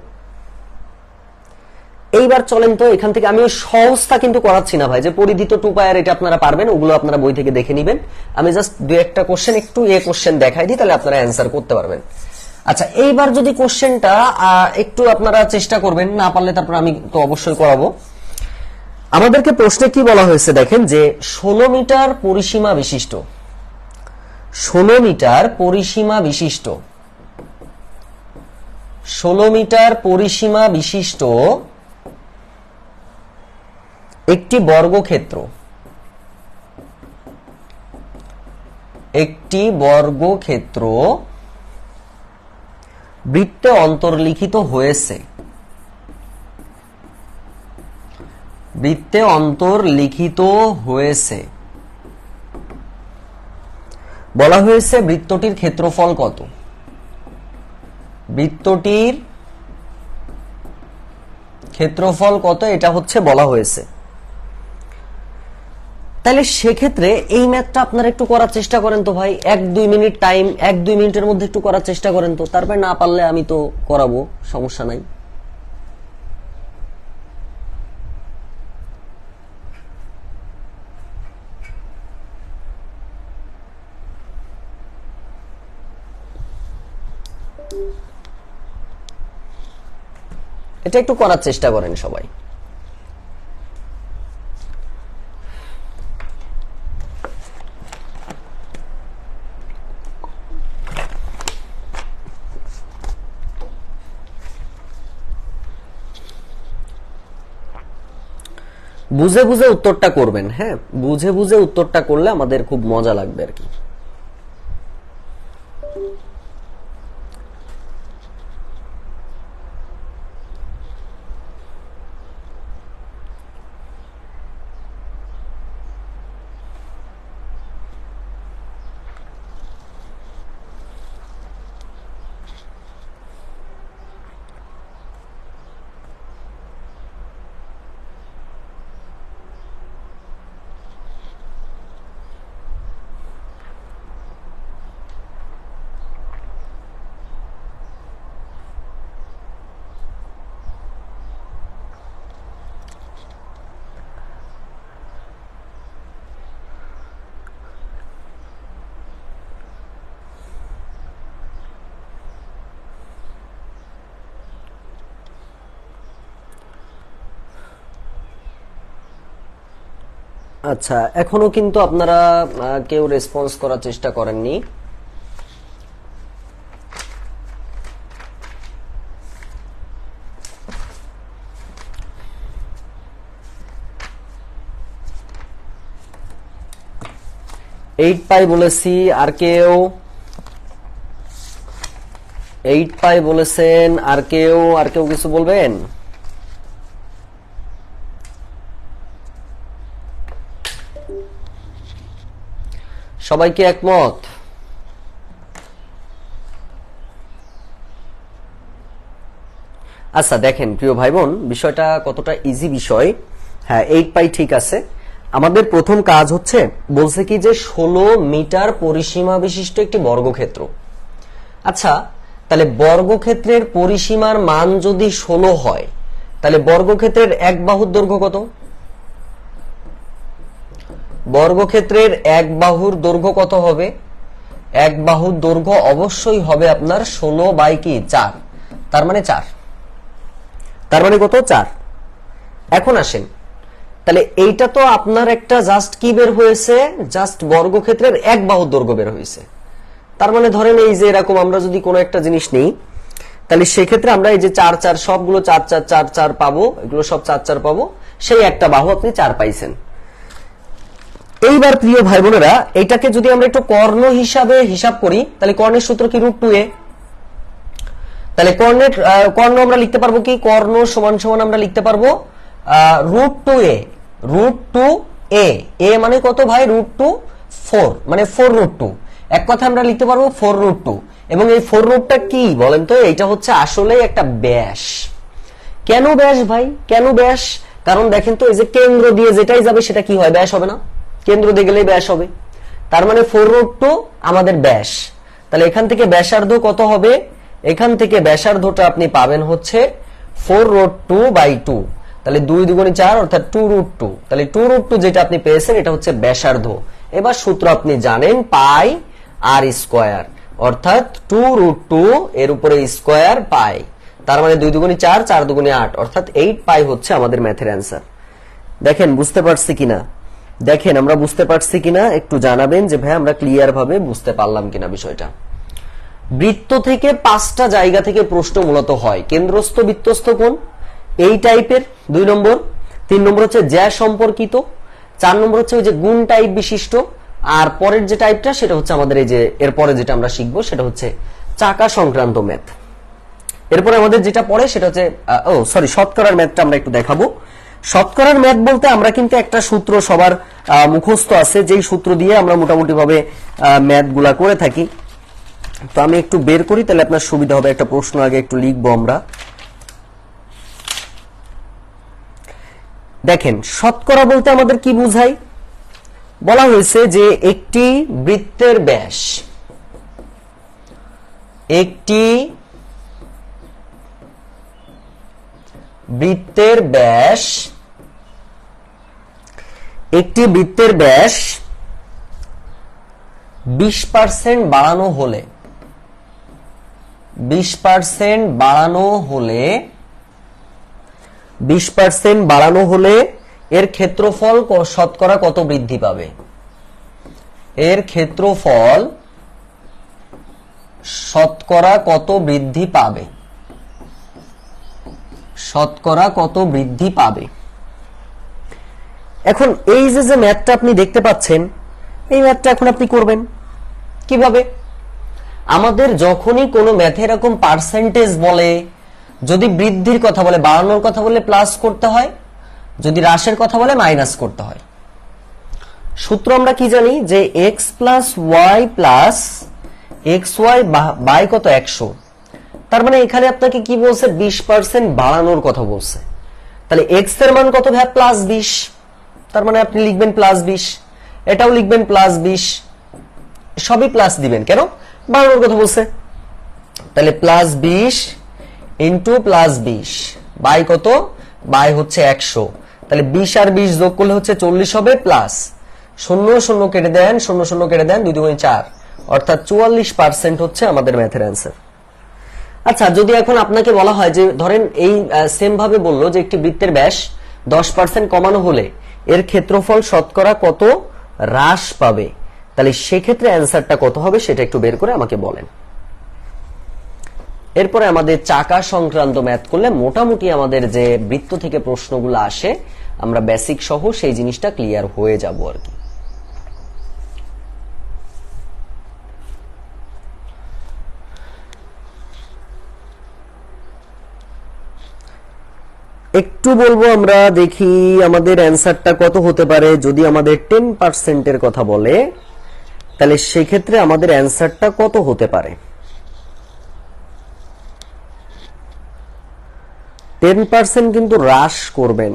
এইবার চলেন তো এখান থেকে আমি সহজটা কিন্তু করাচ্ছি না ভাই, যে পরিধি তো 2 পাই আর এটা আপনারা পারবেন, ওগুলো আপনারা বই থেকে দেখে নেবেন। আমি জাস্ট দুই একটা কোশ্চেন একটু কোশ্চেন দেখাই দিই, তাহলে আপনারা অ্যান্সার করতে পারবেন। আচ্ছা এইবার যদি কোশ্চেনটা একটু আপনারা চেষ্টা করবেন, না পারলে তারপর আমি তো অবশ্যই করাবো। আমাদেরকে প্রশ্নে কি বলা হয়েছে দেখেন, যে 16 মিটার পরিসীমা বিশিষ্ট, 16 মিটার পরিসীমা বিশিষ্ট, 16 মিটার পরিসীমা বিশিষ্ট একটি বর্গক্ষেত্র, একটি বর্গক্ষেত্র বৃত্তে অন্তর্লিখিত হয়েছে, বৃত্তে অন্তর্লিখিত হয়েছে। বলা হয়েছে বৃত্তটির ক্ষেত্রফল কত? বৃত্তটির ক্ষেত্রফল কত এটা হচ্ছে বলা হয়েছে। তাহলে সেক্ষেত্রে এই ম্যাথটা আপনারা একটু করার চেষ্টা করেন তো ভাই, 1-2 মিনিট টাইম, 1-2 মিনিটের মধ্যে একটু করার চেষ্টা করেন তো। তারপরে না পারলে আমি তো করাবো, সমস্যা নাই। এটা একটু করার চেষ্টা করেন সবাই। বুঝে বুঝে উত্তরটা করবেন, হ্যাঁ বুঝে বুঝে উত্তরটা করলে আমাদের খুব মজা লাগবে আর কি। আচ্ছা, এখনো কিন্তু আপনারা কেউ রেসপন্স করার চেষ্টা করেননি। এইট পাই বলেছি, আর কেউ? 8 পাই বলেছেন, আর কেউ কিছু বলবেন? সবাই কি একমত? আচ্ছা দেখেন প্রিয় ভাই বোন, বিষয়টা কতটা ইজি বিষয়। হ্যাঁ, 8 পাই ঠিক আছে। আমাদের প্রথম কাজ হচ্ছে, বলছে কি যে 16 মিটার পরিসীমা বিশিষ্ট একটি বর্গক্ষেত্র। আচ্ছা, তাহলে বর্গক্ষেত্রের পরিসীমার মান যদি 16 হয়, তাহলে বর্গক্ষেত্রের এক বাহুর দৈর্ঘ্য কত? বর্গক্ষেত্রের এক বাহুর দৈর্ঘ্য কত হবে? এক বাহুর দৈর্ঘ্য অবশ্যই হবে আপনার 16 বাই কি 4, তার মানে 4। তার মানে কত? 4। এখন আসেন, তাহলে এইটা তো আপনার একটা জাস্ট কি বের হয়েছে, জাস্ট বর্গক্ষেত্রের এক বাহুর দৈর্ঘ্য বের হয়েছে। তার মানে ধরেন এই যে এরকম আমরা যদি কোনো একটা জিনিস নেই, তাহলে সেক্ষেত্রে আমরা এই যে 4 4 সবগুলো 4 4 4 4 পাবো, এগুলো সব 4 4 পাবো, সেই একটা বাহু আপনি 4 পাইছেন। এইবার প্রিয় ভাই বোনেরা, এটাকে যদি আমরা একটু কর্ণ হিসাবে হিসাব করি, তাহলে কর্ণের সূত্র কি √2a। তাহলে কর্ণ আমরা লিখতে পারবো কি, কর্ণ সমান সমান আমরা লিখতে পারবো √2a। √2a, a মানে কত ভাই? √2, 4, মানে 4√2। এক কথা আমরা লিখতে পারবো 4√2। এবং এই 4√টা কি বলেন তো? এটা হচ্ছে আসলে একটা ব্যাস। কেন ব্যাস ভাই? কেন ব্যাস? কারণ দেখেন তো, এই যে কেন্দ্র দিয়ে যেটাই যাবে সেটা কি হয়? ব্যাস হবে না? কেন্দ্র দিয়ে গেলেই ব্যাস হবে। তার মানে 4√2 আমাদের ব্যাস। তাহলে এখান থেকে ব্যাসার্ধ কত হবে? এখান থেকে ব্যাসার্ধটা আপনি পাবেন হচ্ছে 4√2/2। তাহলে 2 দুগুণে 4, অর্থাৎ 2√2। তাহলে 2√2 যেটা আপনি পেয়েছেন এটা হচ্ছে ব্যাসার্ধ। এবার সূত্র আপনি জানেন, পাই আর স্কয়ার, অর্থাৎ 2√2 এর উপরে স্কয়ার পাই। তার মানে 2 দুগুণে 4, 4 দুগুণে 8, অর্থাৎ 8 পাই হচ্ছে আমাদের ম্যাথের অ্যান্সার। দেখেন বুঝতে পারছি কিনা? দেখেন আমরা বুঝতে পারছি কিনা একটু জানাবেন যে ভাই আমরা ক্লিয়ার ভাবে বুঝতে পারলাম কিনা বিষয়টা। বৃত্ত থেকে 5টা জায়গা থেকে প্রশ্ন মূলত হয়। কেন্দ্রস্থ বৃত্তস্থ কোণ এই টাইপের 2 নম্বর, 3 নম্বর হচ্ছে জ্যা সম্পর্কিত, 4 নম্বর হচ্ছে ওই যে গুণ টাইপ বিশিষ্ট, আর পরের যে টাইপটা সেটা হচ্ছে আমাদের এই যে এরপরে যেটা আমরা শিখবো সেটা হচ্ছে চাকা সংক্রান্ত ম্যাথ। এরপরে আমাদের যেটা পড়ে সেটা হচ্ছে শতকরার ম্যাথটা আমরা একটু দেখাবো। শতকরার ম্যাথ বলতে আমরা কিন্তু একটা সূত্র সবার মুখস্থ আছে, যেই সূত্র দিয়ে আমরা মোটামুটি ভাবে ম্যাথ গুলা করে থাকি। তো আমি একটু বের করি, তাহলে আপনার সুবিধা হবে। একটা প্রশ্ন আগে একটু লিখবো আমরা। দেখেন, শতকরা বলতে আমাদের কি বুঝায়? বলা হয়েছে যে একটি বৃত্তের ব্যাস, একটি বৃত্তের ব্যাস 20% বাড়ানো হলে, 20% বাড়ানো হলে এর ক্ষেত্রফল শতকরা কত বৃদ্ধি পাবে? এর ক্ষেত্রফল শতকরা কত বৃদ্ধি পাবে? শতকরা কত বৃদ্ধি পাবে? এখন এই যে ম্যাথটা আপনি দেখতে পাচ্ছেন, এই ম্যাথটা এখন আপনি করবেন কিভাবে? আমাদের যখনই কোনো ম্যাথে এরকম পার্সেন্টেজ বলে, যদি বৃদ্ধির কথা বলে, বাড়ানোর কথা বলে প্লাস করতে হয়, যদি হ্রাসের কথা বলে মাইনাস করতে হয়। সূত্র আমরা কি জানি যে x plus Y plus X Y by কত 100। তার মানে এখানে আপনাকে কি বলছে? 20% বাড়ানোর কথা বলছে। তাহলে x এর মান কত ভাই? +20। তার মানে আপনি লিখবেন +20, এটাও লিখবেন +20, সবই প্লাস দিবেন। কেন? বাড়ানোর কথা বলছে। তাহলে +20 ইন্টু +20 বাই কত? বাই হচ্ছে 100। তাহলে 20 আর 20 যোগ করলে হচ্ছে 40 হবে, প্লাস 0 0 কেটে দেন, 0 0 কেটে দেন, 2 2 4, অর্থাৎ 44% হচ্ছে আমাদের ম্যাথের অ্যান্সার। আচ্ছা, যদি এখন আপনাকে বলা হয় যে ধরেন এই সেম ভাবে বললো যে একটি বৃত্তের ব্যাস 10% কমানো হলে এর ক্ষেত্রফল শতকরা কত হ্রাস পাবে, তাহলে সেক্ষেত্রে অ্যান্সারটা কত হবে সেটা একটু বের করে আমাকে বলেন। এরপরে আমাদের চাকা সংক্রান্ত ম্যাথ করলে মোটামুটি আমাদের যে বৃত্ত থেকে প্রশ্নগুলো আসে আমরা বেসিক সহ সেই জিনিসটা ক্লিয়ার হয়ে যাব আর কি। একটু বলবো আমরা, দেখি আমাদের অ্যান্সারটা কত হতে পারে। যদি আমাদের 10% এর কথা বলে তাহলে সেক্ষেত্রে আমাদের অ্যান্সারটা কত হতে পারে? 10% কিন্তু হ্রাস করবেন।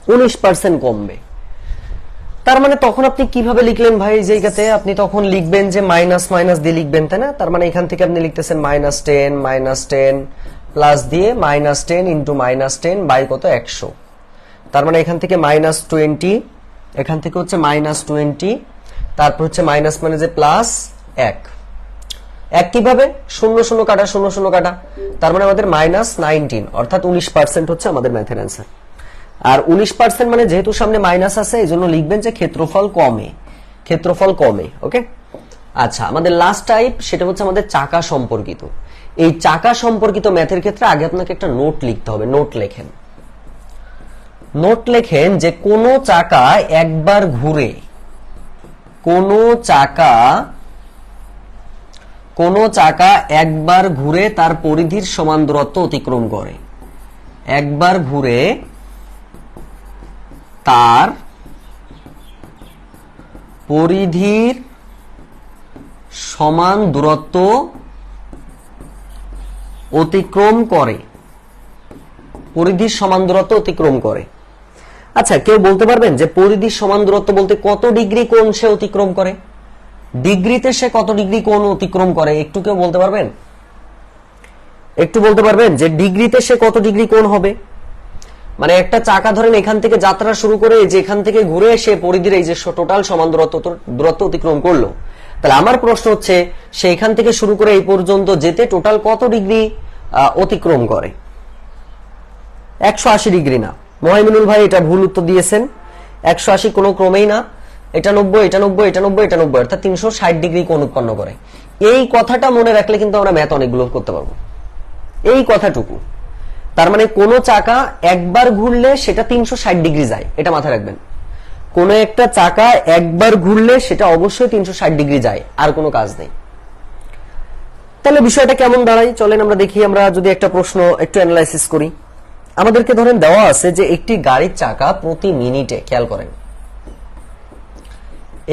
%19 কমবে। তার মানে তখন আপনি কিভাবে লিখলেন ভাই? এই জায়গাতে আপনি তখন লিখবেন যে মাইনাস মাইনাস দিয়ে লিখবেন, তাই না? তার মানে এখান থেকে আপনি লিখতেছেন -10 প্লাস দিয়ে -10 ইন্টু -10 বাই কত 100। তার মানে এখান থেকে -20, এখান থেকে হচ্ছে -20, তারপর হচ্ছে মাইনাস মানে যে প্লাস 1 কিভাবে? 0 কাটা 0 কাটা, তার মানে আমাদের -19 অর্থাৎ 19% হচ্ছে আমাদের ম্যাথের অ্যান্সার। আর 19% মানে যেহেতু সামনে মাইনাস আছে এই জন্য লিখবেন যে ক্ষেত্রফল কমে। ওকে, আচ্ছা আমাদের লাস্ট টাইপ সেটা হচ্ছে আমাদের চাকা সম্পর্কিত। এই চাকা সম্পর্কিত ম্যাথের ক্ষেত্রে আগে আপনাকে একটা নোট লিখতে হবে। নোট লেখেন যে কোন চাকা একবার ঘুরে তার পরিধির সমান দূরত্ব অতিক্রম করে। একবার ঘুরে তার পরিধির সমান দূরত্ব অতিক্রম করে। আচ্ছা কেউ বলতে পারবেন যে পরিধির সমান দূরত্ব বলতে কত ডিগ্রি কোণ সে অতিক্রম করে? ডিগ্রিতে সে কত ডিগ্রি কোণ অতিক্রম করে একটু কেউ বলতে পারবেন? যে ডিগ্রিতে সে কত ডিগ্রি কোণ হবে? মানে একটা চাকা ধরেন এখান থেকে যাত্রা শুরু করে যে এখান থেকে ঘুরে সে পরিধির এই যে টোটাল সমান দূরত্ব অতিক্রম করলো, তাহলে আমার প্রশ্ন হচ্ছে সে এখান থেকে শুরু করে এই পর্যন্ত যেতে টোটাল কত ডিগ্রি অতিক্রম করে? 180 ডিগ্রি না। মহিমিনুল ভাই এটা ভুল উত্তর দিয়েছেন। 180 কোনো ক্রমেই না, এটা 90 অর্থাৎ 360 ডিগ্রি কোণ উৎপন্ন করে। এই কথাটা মনে রাখলে কিন্তু আমরা ম্যাথ অনেকগুলো করতে পারবো। এই কথাটুকু, তার মানে কোন চাকা একবার ঘুরলে সেটা 360 ডিগ্রি যায়, এটা মাথায় রাখবেন। কোন একটা চাকা একবার ঘুরলে সেটা অবশ্যই 360 ডিগ্রি যায়, আর কোনো কাজ নেই। তাহলে বিষয়টা কেমন দাঁড়ায় চলেন আমরা দেখি। আমরা যদি একটা প্রশ্ন একটু অ্যানালাইসিস করি, আমাদেরকে ধরেন দেওয়া আছে যে একটি গাড়ির চাকা প্রতি মিনিটে, খেয়াল করেন,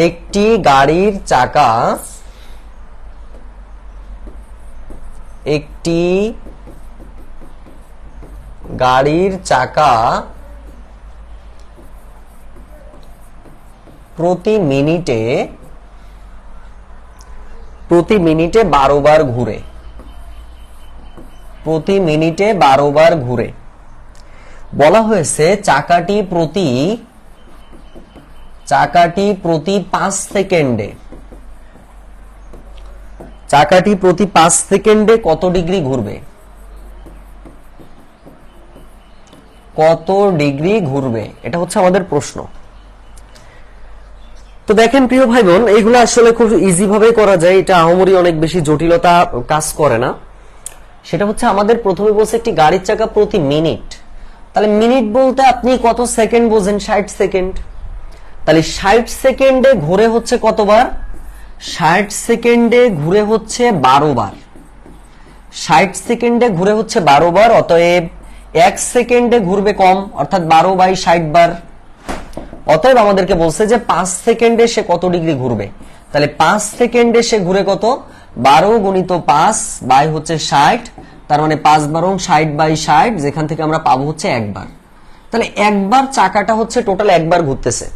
একটি গাড়ির চাকা প্রতি মিনিটে 12 বার ঘুরে। বলা হয়েছে চাকাটি প্রতি 5 সেকেন্ডে কত ডিগ্রি ঘুরবে? এটা হচ্ছে আমাদের প্রশ্ন। তো দেখেন প্রিয় ভাই বোন, এইগুলো আসলে খুব ইজি ভাবে করা যায়, এটা আহামরি অনেক বেশি জটিলতা কাজ করে না। সেটা হচ্ছে আমাদের প্রথমে বলছে একটি গাড়ির চাকা প্রতি মিনিট, তাহলে মিনিট বলতে আপনি কত সেকেন্ড বোঝেন? 60 সেকেন্ড। তাহলে 60 সেকেন্ডে ঘুরে হচ্ছে কতবার? 60 সেকেন্ডে ঘুরে হচ্ছে 12 বার। 60 সেকেন্ডে ঘুরে হচ্ছে 12 বার, অতএব 1 সেকেন্ডে ঘুরবে কম, অর্থাৎ 12/60 বার। অতএব আমাদেরকে বলছে যে 5 সেকেন্ডে সে কত ডিগ্রি ঘুরবে। তাহলে 5 সেকেন্ডে সে ঘুরে কত? 12 গুণিত 5 বাই হচ্ছে 60, তার মানে 5 12 60/60, যেখান থেকে আমরা পাবো হচ্ছে একবার। তাহলে একবার চাকাটা হচ্ছে টোটাল একবার ঘুরতেছে।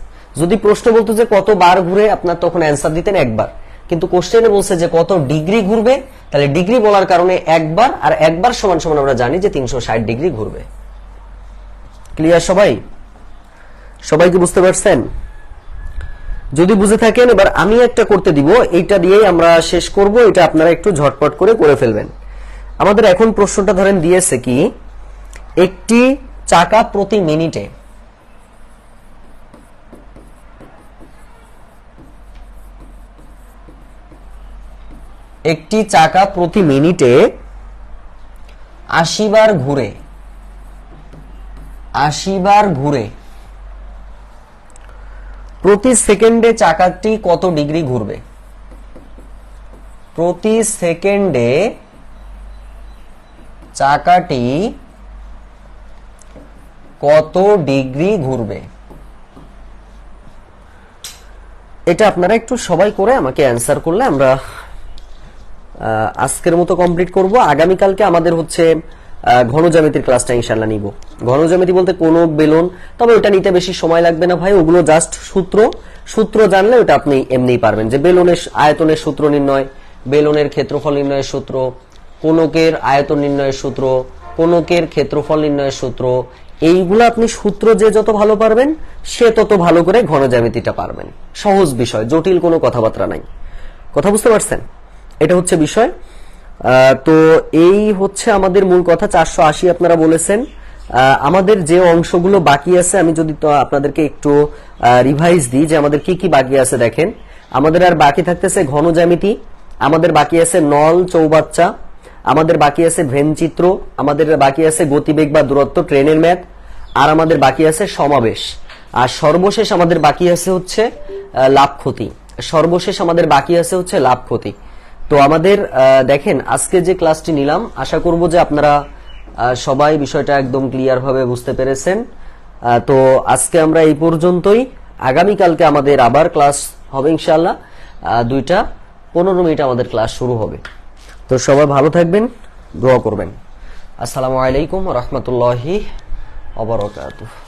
যদি প্রশ্ন বলতো যে কত বার ঘুরে, আপনার তখন অ্যান্সার দিতেন একবার, কিন্তু কোশ্চেনে বলছে যে কত ডিগ্রি ঘুরবে, তাহলে ডিগ্রি বলার কারণে একবার, আর একবার সমান সমান আমরা জানি যে 360 ডিগ্রি ঘুরবে। ক্লিয়ার সবাই? সবাই কি বুঝতে পারছেন? যদি বুঝে থাকেন এবার আমি একটা করতে দিব, এইটা দিয়েই আমরা শেষ করব। এটা আপনারা একটু ঝটপট করে ফেলবেন। আমাদের এখন প্রশ্নটা ধরেন দিয়েছে কি, একটি চাকা প্রতি মিনিটে একটি চাকা প্রতি মিনিটে ৮০ বার ঘুরে ৮০ বার ঘুরে প্রতি সেকেন্ডে চাকাটি কত ডিগ্রি ঘুরবে? প্রতি সেকেন্ডে চাকাটি কত ডিগ্রি ঘুরবে? এটা আপনারা একটু সবাই করে আমাকে অ্যান্সার করলে আমরা আজকের মতো কমপ্লিট করব। আগামীকালকে আমাদের হচ্ছে ঘন জ্যামিতির ক্লাসটা ইনশাআল্লাহ নিব। ঘন জ্যামিতি বলতে কোন বেলন, তবে ওটা নিতে বেশি সময় লাগবে না ভাই, ওগুলো জাস্ট সূত্র জানলে ওটা আপনি এমনিই পারবেন। যে বেলনের আয়তনের সূত্র নির্ণয়, বেলনের ক্ষেত্রফল নির্ণয়ের সূত্র, কোনকের আয়তন নির্ণয়ের সূত্র, কোনকের ক্ষেত্রফল নির্ণয়ের সূত্র, এইগুলো আপনি সূত্র যে যত ভালো পারবেন সে তত ভালো করে ঘন জ্যামিতিটা পারবেন। সহজ বিষয়, জটিল কোনো কথাবার্তা নাই। কথা বুঝতে পারছেন? এটা হচ্ছে বিষয়। তো এই হচ্ছে আমাদের মূল কথা। 480 আপনারা বলেছেন। আমাদের যে অংশগুলো বাকি আছে আমি যদি তো আপনাদেরকে একটু রিভাইজ দিই যে আমাদের কি কি বাকি আছে। দেখেন, আমাদের আর বাকি থাকতেছে ঘন জ্যামিতি, আমাদের বাকি আছে নল চৌবাচ্চা, আমাদের বাকি আছে ভেন চিত্র, আমাদের বাকি আছে গতিবেগ বা দূরত্ব ট্রেনের ম্যাথ, আর আমাদের বাকি আছে সমাবেশ, আর সর্বশেষ আমাদের বাকি আছে হচ্ছে লাভ ক্ষতি। সর্বশেষ আমাদের বাকি আছে হচ্ছে লাভ ক্ষতি। তো আমাদের দেখেন আজকে যে ক্লাসটি নিলাম, আশা করব যে আপনারা সবাই বিষয়টা একদম ক্লিয়ার ভাবে বুঝতে পেরেছেন। তো আজকে আমরা এই পর্যন্তই। আগামীকালকে আমাদের আবার ক্লাস হবে ইনশাআল্লাহ। 2টা 15 মিনিট আমাদের ক্লাস শুরু হবে। তো সবাই ভালো থাকবেন, দোয়া করবেন। আসসালামু আলাইকুম ওয়া রাহমাতুল্লাহি ওয়া বারাকাতুহু।